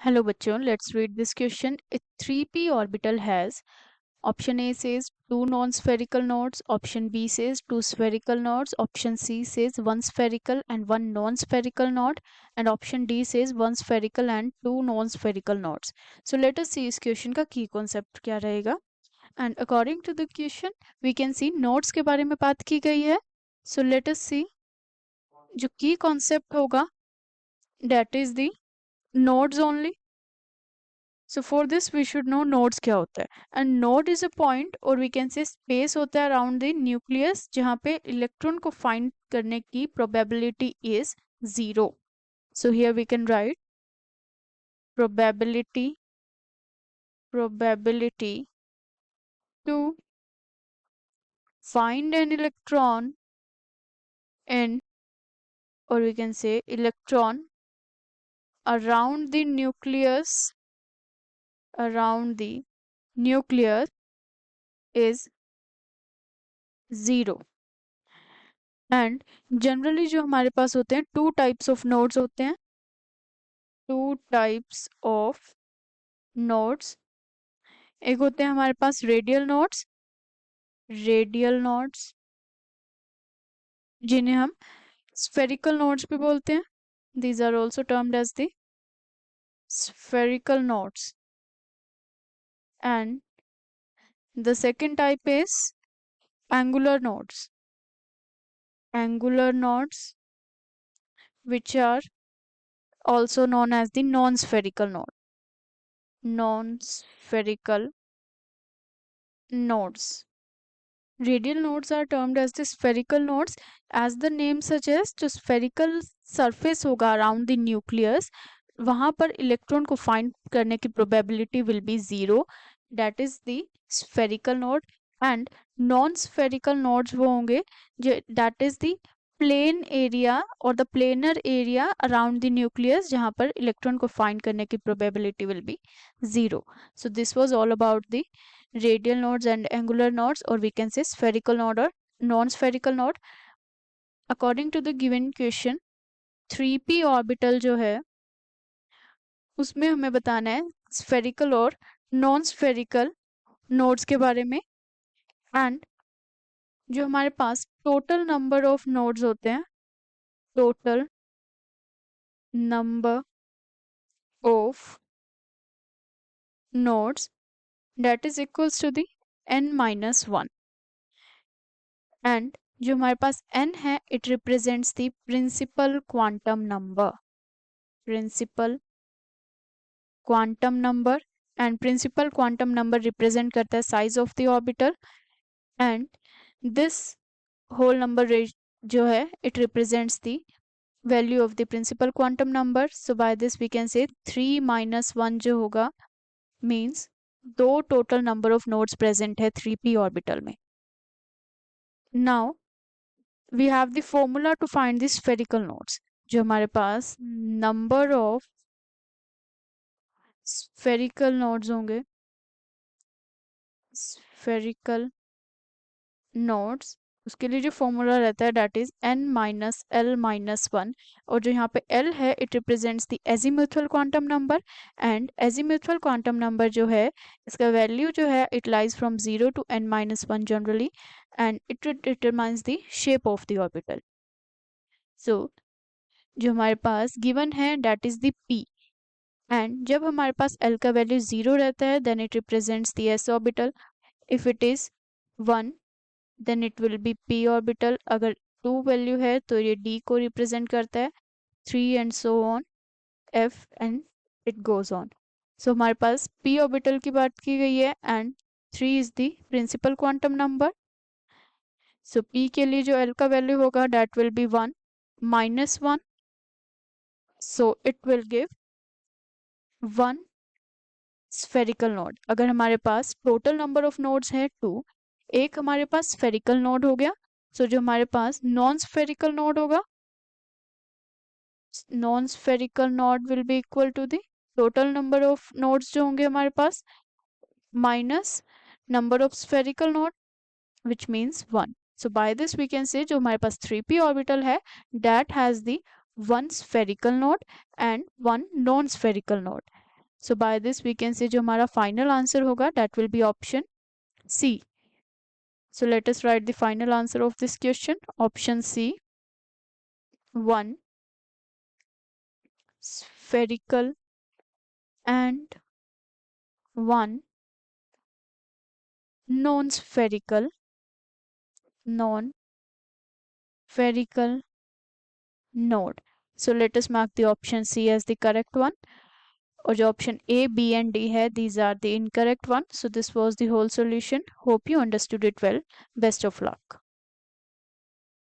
Hello बच्चों, let's read this question. A 3p orbital has option A says two non-spherical nodes, option B says two spherical nodes, option C says one spherical and one non-spherical node, and option D says one spherical and two non-spherical nodes. So let us see इस question का key concept क्या रहेगा. And according to the question, we can see nodes के बारे में बात की गई है. So let us see जो key concept होगा that is the nodes only. So for this we should know nodes क्या होता है. And node is a point or we can say space होता है around the nucleus जहाँ पे electron को find करने की probability is 0. So here we can write probability to find an electron in, or we can say electron around the nucleus is 0. And generally जो हमारे पास होते हैं टू टाइप्स ऑफ नोड्स होते हैं. एक होते हैं हमारे पास रेडियल नोड्स जिन्हें हम स्फेरिकल नोड्स भी बोलते हैं. These are also termed as the spherical nodes. And the second type is angular nodes which are also known as the non-spherical nodes. Radial nodes are termed as the spherical nodes. As the name suggests, जो spherical surface होगा around the nucleus, वहाँ पर electron को find करने की probability will be 0. That is the spherical node. And non spherical nodes वो होंगे जो that is the plane area और the planar area around the nucleus जहाँ पर इलेक्ट्रॉन को फाइंड करने की probability will be 0. So this was all about the radial nodes and angular nodes, or we can say spherical node or non-spherical node. According to the given question, 3p orbital जो है उसमें हमें बताना है spherical और non spherical nodes के बारे में. एंड जो हमारे पास टोटल नंबर ऑफ नोड्स होते हैं, total number of nodes that is equals to the n-1. And जो हमारे पास n है it represents the principal quantum number and principal quantum number represent करता है size of the orbital. And this whole number जो है it represents the value of the principal quantum number. So by this we can say 3-1 जो होगा means दो total number of nodes present है 3p orbital में. Now we have the formula to find the spherical nodes. जो हमारे पास number of spherical nodes होंगे, spherical nodes, उसके लिए जो फॉर्मूला रहता है दैट इज n-l-1. और जो यहाँ पे l है it represents the azimuthal quantum number. And azimuthal quantum number जो है इसका वैल्यू जो है it lies from 0 to n-1 generally. And it determines the shape of the orbital. So जो हमारे पास गिवन है that is the p. And जब हमारे पास l का वैल्यू 0 रहता है then it represents the s orbital. If it is 1 then it will be p orbital. अगर 2 वैल्यू है तो ये d को रिप्रेजेंट करता है, 3 and so on, f and it goes on. So हमारे पास p ऑर्बिटल की बात की गई है and 3 is the principal quantum number. So p के लिए जो l का वैल्यू होगा that will be 1-1. So it will give 1 spherical node. अगर हमारे पास टोटल नंबर ऑफ नोड्स है 2, एक हमारे पास स्फेरिकल नोड हो गया. सो जो हमारे पास नॉन स्फेरिकल नोड होगा, non spherical node will be equal to the total number of nodes जो होंगे हमारे पास minus number of spherical node which means 1. So by this we can say जो हमारे पास 3p ऑर्बिटल है that has the 1 spherical node and 1 non spherical node. So by this we can say जो हमारा फाइनल आंसर होगा that will B option C. So let us write the final answer of this question. Option C. 1 spherical and 1 non-spherical node. So let us mark the option C as the correct one. और जो option A, B and D है, these are the incorrect one. So this was the whole solution. Hope you understood it well. Best of luck.